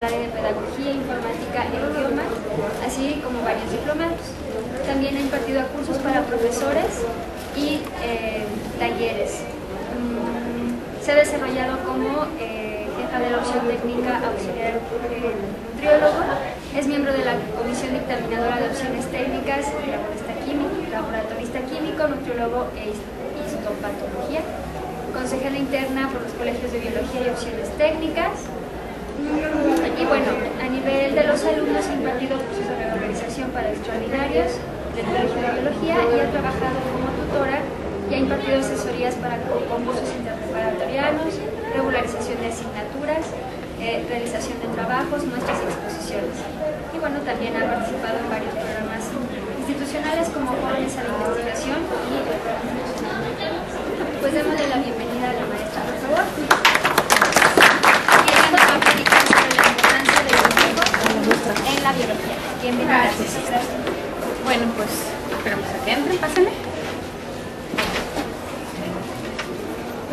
de pedagogía, informática e idiomas, así como varios diplomados. También ha impartido cursos para profesores y talleres. Se ha desarrollado como jefa de la opción técnica auxiliar nutriólogo. Es miembro de la comisión dictaminadora de opciones técnicas, laboratorista químico, nutriólogo e histopatología. Consejera interna por los colegios de biología y opciones técnicas. Y bueno, a nivel de los alumnos ha impartido cursos de reorganización para extraordinarios del colegio de biología y ha trabajado como tutora y ha impartido asesorías para concursos interpreparatorianos, regularización de asignaturas, realización de trabajos, muestras y exposiciones. Y bueno, también ha participado en varios programas institucionales como Jóvenes a la Investigación y el Programa Nacional. Pues démosle la bienvenida a la maestra, por favor. En la biología. Bienvenida. Gracias. Bueno, pues esperamos a que entren, pásenle.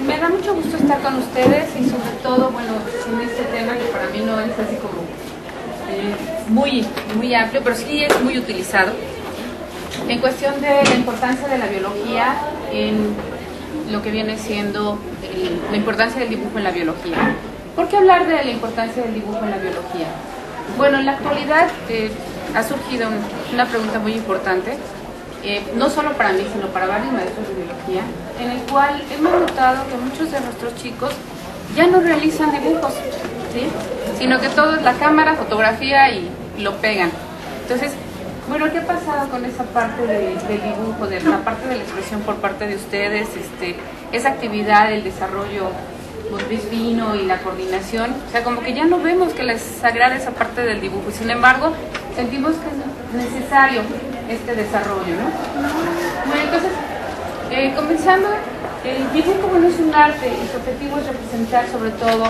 Me da mucho gusto estar con ustedes y sobre todo, bueno, en este tema que para mí no es así como muy amplio, pero sí es muy utilizado. En cuestión de la importancia de la biología en lo que viene siendo la importancia del dibujo en la biología. ¿Por qué hablar de la importancia del dibujo en la biología? Bueno, en la actualidad ha surgido una pregunta muy importante, no solo para mí, sino para varios maestros de biología, en el cual hemos notado que muchos de nuestros chicos ya no realizan dibujos, ¿sí? Sino que todo es la cámara, fotografía y lo pegan. Entonces, bueno, ¿qué ha pasado con esa parte del dibujo, de la parte de la expresión por parte de ustedes, esa actividad, el desarrollo motriz fino y la coordinación? O sea, como que ya no vemos que les agrada esa parte del dibujo y sin embargo sentimos que es necesario este desarrollo, ¿no? Bueno, entonces, comenzando, el dibujo, bueno, es un arte y su objetivo es representar sobre todo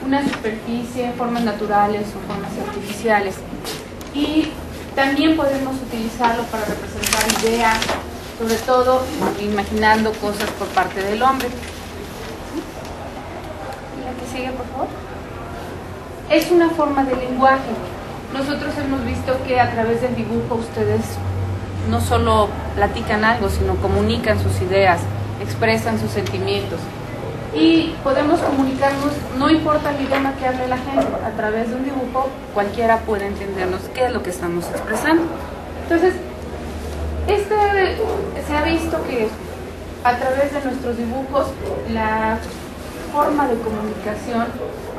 una superficie, formas naturales o formas artificiales, y también podemos utilizarlo para representar ideas, sobre todo imaginando cosas por parte del hombre. Sigue, por favor. Es una forma de lenguaje. Nosotros hemos visto que a través del dibujo ustedes no solo platican algo, sino comunican sus ideas, expresan sus sentimientos. Y podemos comunicarnos, no importa el idioma que hable la gente, a través de un dibujo cualquiera puede entendernos qué es lo que estamos expresando. Entonces, se ha visto que a través de nuestros dibujos la forma de comunicación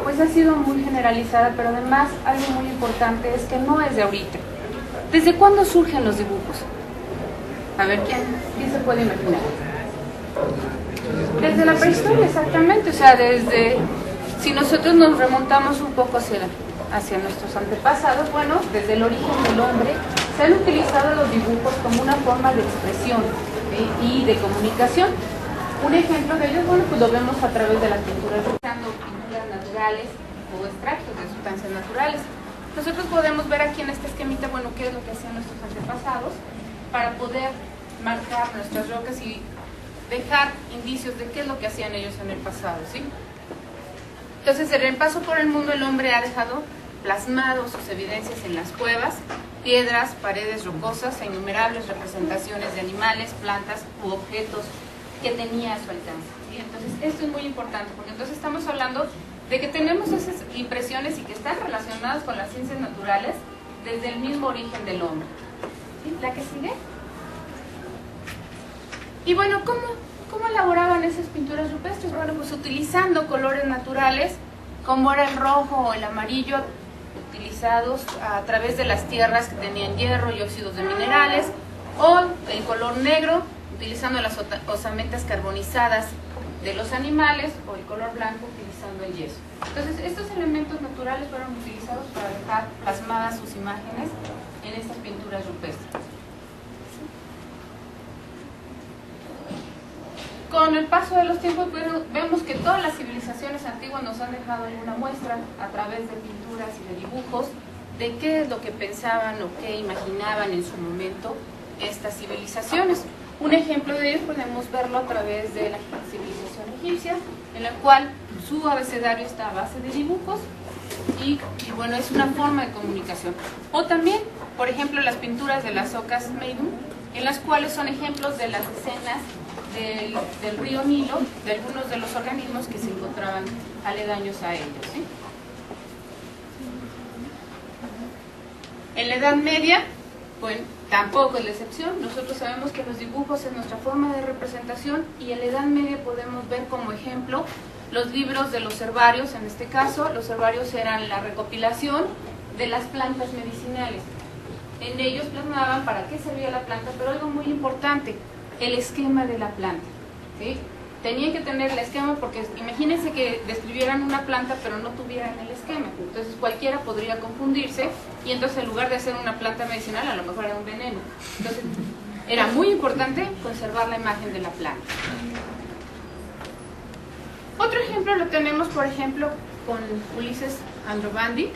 pues ha sido muy generalizada, pero además algo muy importante es que no es de ahorita. ¿Desde cuándo surgen los dibujos? A ver, ¿quién se puede imaginar? Desde la prehistoria, exactamente. O sea, si nosotros nos remontamos un poco hacia nuestros antepasados, bueno, desde el origen del hombre se han utilizado los dibujos como una forma de expresión y de comunicación. Un ejemplo de ello, bueno, pues lo vemos a través de las pinturas, usando pinturas naturales o extractos de sustancias naturales. Nosotros podemos ver aquí en este esquemita, bueno, qué es lo que hacían nuestros antepasados para poder marcar nuestras rocas y dejar indicios de qué es lo que hacían ellos en el pasado, ¿sí? Entonces, en el paso por el mundo, el hombre ha dejado plasmados sus evidencias en las cuevas, piedras, paredes rocosas e innumerables representaciones de animales, plantas u objetos que tenía a su alcance, ¿sí? Entonces, esto es muy importante, porque entonces estamos hablando de que tenemos esas impresiones y que están relacionadas con las ciencias naturales desde el mismo origen del hombre, ¿sí? ¿La que sigue? Y bueno, ¿cómo elaboraban esas pinturas rupestres? Bueno, pues utilizando colores naturales, como era el rojo o el amarillo, utilizados a través de las tierras que tenían hierro y óxidos de minerales, o el color negro, utilizando las osamentas carbonizadas de los animales, o el color blanco utilizando el yeso. Entonces, estos elementos naturales fueron utilizados para dejar plasmadas sus imágenes en estas pinturas rupestres. Con el paso de los tiempos, bueno, vemos que todas las civilizaciones antiguas nos han dejado alguna muestra a través de pinturas y de dibujos de qué es lo que pensaban o qué imaginaban en su momento estas civilizaciones. Un ejemplo de ello podemos verlo a través de la civilización egipcia, en la cual su abecedario está a base de dibujos y bueno, es una forma de comunicación. O también, por ejemplo, las pinturas de las ocas Meidum, en las cuales son ejemplos de las escenas del río Nilo, de algunos de los organismos que se encontraban aledaños a ellos, ¿sí? En la Edad Media, bueno, tampoco es la excepción. Nosotros sabemos que los dibujos es nuestra forma de representación, y en la Edad Media podemos ver como ejemplo los libros de los herbarios. En este caso, los herbarios eran la recopilación de las plantas medicinales. En ellos plasmaban para qué servía la planta, pero algo muy importante, el esquema de la planta, ¿sí? Tenían que tener el esquema, porque imagínense que describieran una planta pero no tuvieran el esquema. Entonces cualquiera podría confundirse, y entonces en lugar de ser una planta medicinal, a lo mejor era un veneno. Entonces era muy importante conservar la imagen de la planta. Otro ejemplo lo tenemos, por ejemplo, con Ulises Androbandi,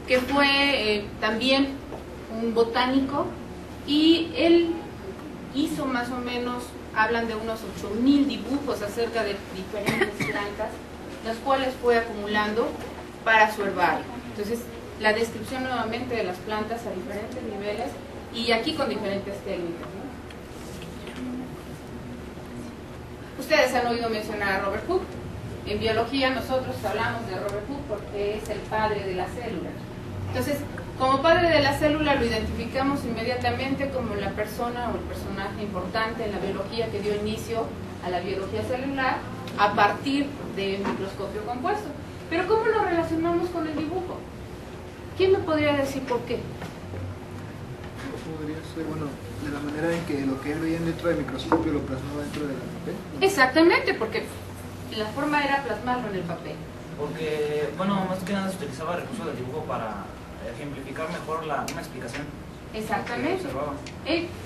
que fue también un botánico, y él hizo más o menos, hablan de unos 8,000 dibujos acerca de diferentes plantas, las cuales fue acumulando para su herbario. Entonces, la descripción nuevamente de las plantas a diferentes niveles, y aquí con diferentes técnicas, ¿no? Ustedes han oído mencionar a Robert Hooke. En biología nosotros hablamos de Robert Hooke porque es el padre de la célula. Entonces, como padre de la célula lo identificamos inmediatamente como la persona o el personaje importante en la biología que dio inicio a la biología celular a partir del microscopio compuesto. Pero ¿cómo lo relacionamos con el dibujo? ¿Quién me podría decir por qué? Podría ser, bueno, de la manera en que lo que él veía dentro del microscopio lo plasmaba dentro de la papel, ¿no? Exactamente, porque la forma era plasmarlo en el papel. Porque, bueno, más que nada se utilizaba el recurso del dibujo para ejemplificar mejor una explicación. Exactamente.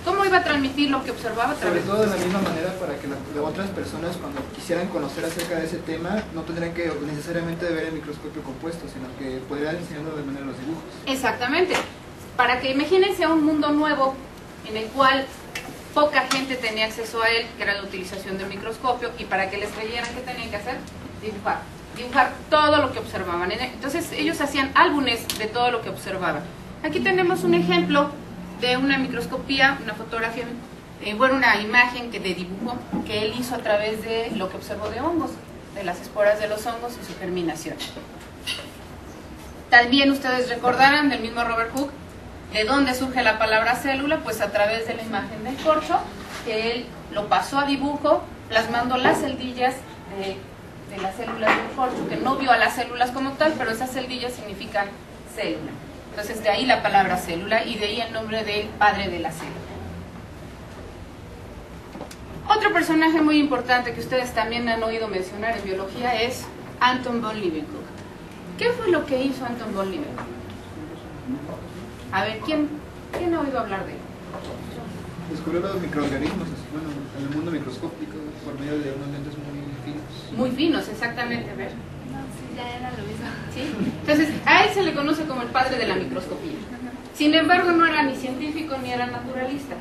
¿Cómo iba a transmitir lo que observaba? Sobre todo de la misma manera para que otras personas, cuando quisieran conocer acerca de ese tema, no tendrían que necesariamente ver el microscopio compuesto, sino que podrían enseñarlo de manera los dibujos. Exactamente. Para que imagínense un mundo nuevo en el cual poca gente tenía acceso a él, que era la utilización del microscopio, y para que les creyeran que tenían que hacer, dibujar todo lo que observaban. Entonces ellos hacían álbumes de todo lo que observaban. Aquí tenemos un ejemplo de una microscopía, una fotografía, bueno, una imagen de dibujo que él hizo a través de lo que observó de hongos, de las esporas de los hongos y su germinación. También ustedes recordarán del mismo Robert Hooke, ¿de dónde surge la palabra célula? Pues a través de la imagen del corcho, que él lo pasó a dibujo, plasmando las celdillas de las células del corcho, que no vio a las células como tal, pero esas celdillas significan célula. Entonces de ahí la palabra célula, y de ahí el nombre del padre de la célula. Otro personaje muy importante que ustedes también han oído mencionar en biología es Anton von Leeuwenhoek. ¿Qué fue lo que hizo Anton von Leeuwenhoek? A ver, ¿quién ha oído hablar de él? Descubrió los microorganismos, bueno, en el mundo microscópico, por medio de unos lentes muy finos. Muy finos, exactamente, a ver. No, sí, ya era lo mismo. ¿Sí? Entonces, a él se le conoce como el padre de la microscopía. Sin embargo, no era ni científico ni era naturalista,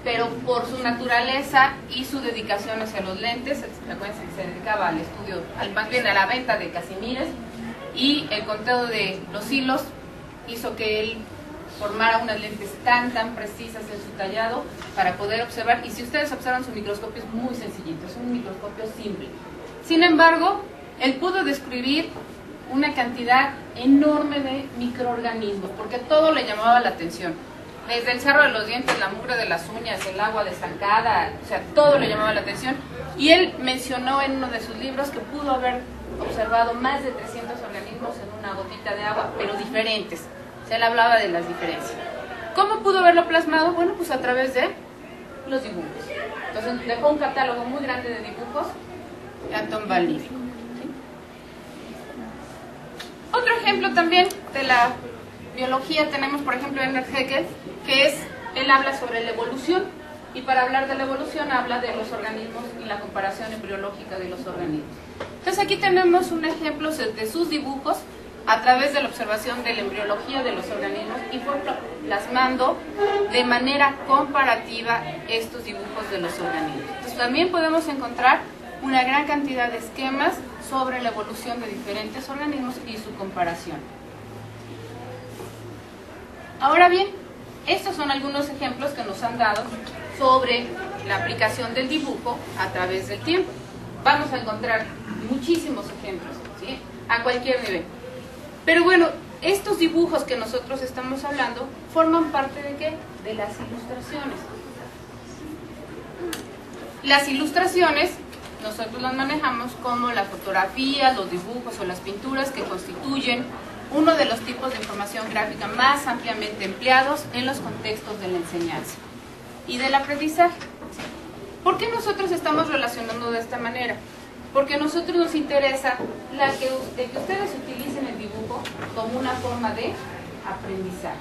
pero por su naturaleza y su dedicación hacia los lentes, acuérdense que se dedicaba al estudio, más bien a la venta de casimires, y el conteo de los hilos hizo que él formara unas lentes tan precisas en su tallado para poder observar. Y si ustedes observan su microscopio, es muy sencillito, es un microscopio simple. Sin embargo, él pudo describir una cantidad enorme de microorganismos, porque todo le llamaba la atención. Desde el sarro de los dientes, la mugre de las uñas, el agua estancada, o sea, todo le llamaba la atención. Y él mencionó en uno de sus libros que pudo haber observado más de 300 organismos en una gotita de agua, pero diferentes. Se le hablaba de las diferencias. ¿Cómo pudo haberlo plasmado? Bueno, pues a través de los dibujos. Entonces dejó un catálogo muy grande de dibujos, Anton von Leeuwenhoek. ¿Sí? Otro ejemplo también de la biología tenemos, por ejemplo, Ernest Haeckel, que él habla sobre la evolución, y para hablar de la evolución habla de los organismos y la comparación embriológica de los organismos. Entonces aquí tenemos un ejemplo de sus dibujos a través de la observación de la embriología de los organismos, y fue plasmando de manera comparativa estos dibujos de los organismos. Entonces también podemos encontrar una gran cantidad de esquemas sobre la evolución de diferentes organismos y su comparación. Ahora bien, estos son algunos ejemplos que nos han dado sobre la aplicación del dibujo a través del tiempo. Vamos a encontrar muchísimos ejemplos, ¿sí? A cualquier nivel. Pero bueno, estos dibujos que nosotros estamos hablando forman parte ¿de qué? De las ilustraciones. Las ilustraciones nosotros las manejamos como las fotografías, los dibujos o las pinturas que constituyen uno de los tipos de información gráfica más ampliamente empleados en los contextos de la enseñanza y del aprendizaje. ¿Por qué nosotros estamos relacionando de esta manera? Porque a nosotros nos interesa de que ustedes utilicen el dibujo como una forma de aprendizaje.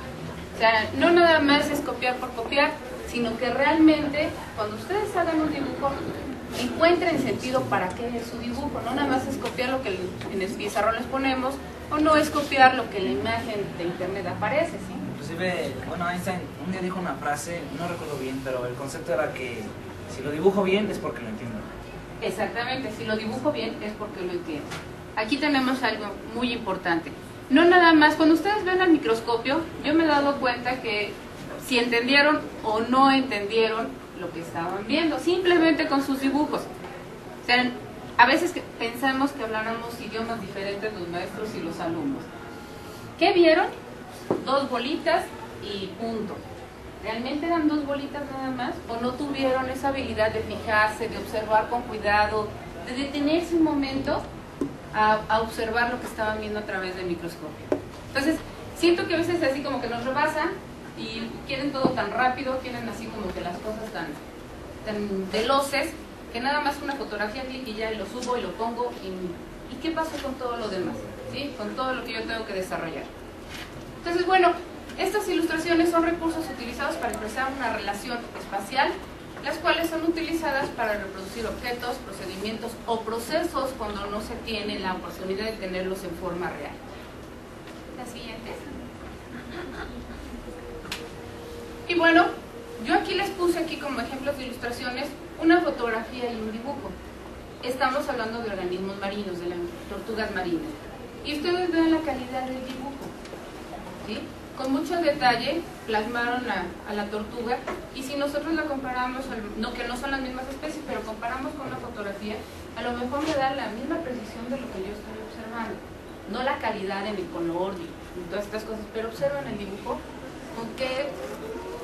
O sea, no nada más es copiar por copiar, sino que realmente cuando ustedes hagan un dibujo, encuentren sentido para qué es su dibujo. No nada más es copiar lo que en el pizarrón les ponemos, o no es copiar lo que en la imagen de internet aparece, ¿sí? Inclusive, bueno, Einstein un día dijo una frase, no recuerdo bien, pero el concepto era que si lo dibujo bien es porque lo entiendo. Exactamente, si lo dibujo bien es porque lo entiendo. Aquí tenemos algo muy importante. No nada más, cuando ustedes ven al microscopio, yo me he dado cuenta que si entendieron o no entendieron lo que estaban viendo, simplemente con sus dibujos. O sea, a veces pensamos que habláramos idiomas diferentes los maestros y los alumnos. ¿Qué vieron? 2 bolitas y punto. ¿Realmente eran 2 bolitas nada más? ¿O no tuvieron esa habilidad de fijarse, de observar con cuidado, de detenerse un momento a observar lo que estaban viendo a través del microscopio? Entonces, siento que a veces así como que nos rebasan y quieren todo tan rápido, quieren así como que las cosas tan veloces, que nada más una fotografía, clic y ya, y lo subo y lo pongo, y ¿qué pasó con todo lo demás? ¿Sí? Con todo lo que yo tengo que desarrollar. Entonces, bueno, estas ilustraciones son recursos utilizados para expresar una relación espacial, las cuales son utilizadas para reproducir objetos, procedimientos o procesos cuando no se tiene la oportunidad de tenerlos en forma real. La siguiente. Y bueno, yo aquí les puse aquí como ejemplos de ilustraciones una fotografía y un dibujo. Estamos hablando de organismos marinos, de las tortugas marinas. Y ustedes ven la calidad del dibujo, ¿sí? Con mucho detalle plasmaron a la tortuga, y si nosotros la comparamos, no que no son las mismas especies, pero comparamos con una fotografía, a lo mejor me da la misma precisión de lo que yo estoy observando. No la calidad en el color y todas estas cosas, pero observan el dibujo, con qué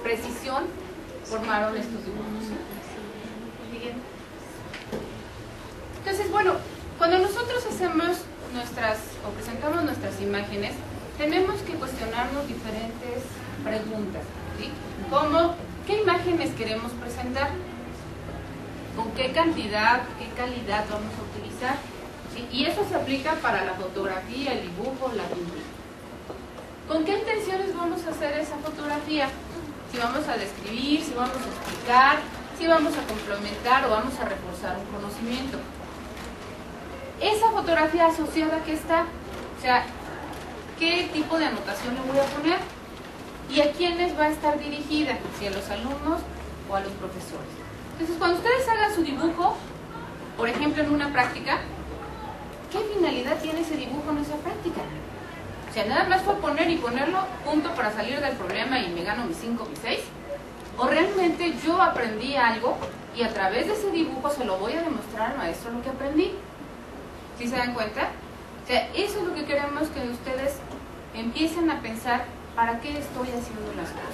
precisión formaron estos dibujos. Entonces, bueno, cuando nosotros hacemos presentamos nuestras imágenes, tenemos que cuestionarnos diferentes preguntas, ¿sí? Como, ¿qué imágenes queremos presentar? ¿Con qué cantidad, qué calidad vamos a utilizar? ¿Sí? Y eso se aplica para la fotografía, el dibujo, la pintura. ¿Con qué intenciones vamos a hacer esa fotografía? Si vamos a describir, si vamos a explicar, si vamos a complementar o vamos a reforzar un conocimiento. Esa fotografía asociada que está, o sea, ¿qué tipo de anotación le voy a poner? ¿Y a quiénes va a estar dirigida? ¿Si a los alumnos o a los profesores? Entonces, cuando ustedes hagan su dibujo, por ejemplo, en una práctica, ¿qué finalidad tiene ese dibujo en esa práctica? O sea, nada más fue poner y ponerlo, punto, para salir del problema y me gano mis 5, mis 6. ¿O realmente yo aprendí algo y a través de ese dibujo se lo voy a demostrar al maestro lo que aprendí? ¿Sí se dan cuenta? O sea, eso es lo que queremos que ustedes empiecen a pensar, ¿para qué estoy haciendo las cosas?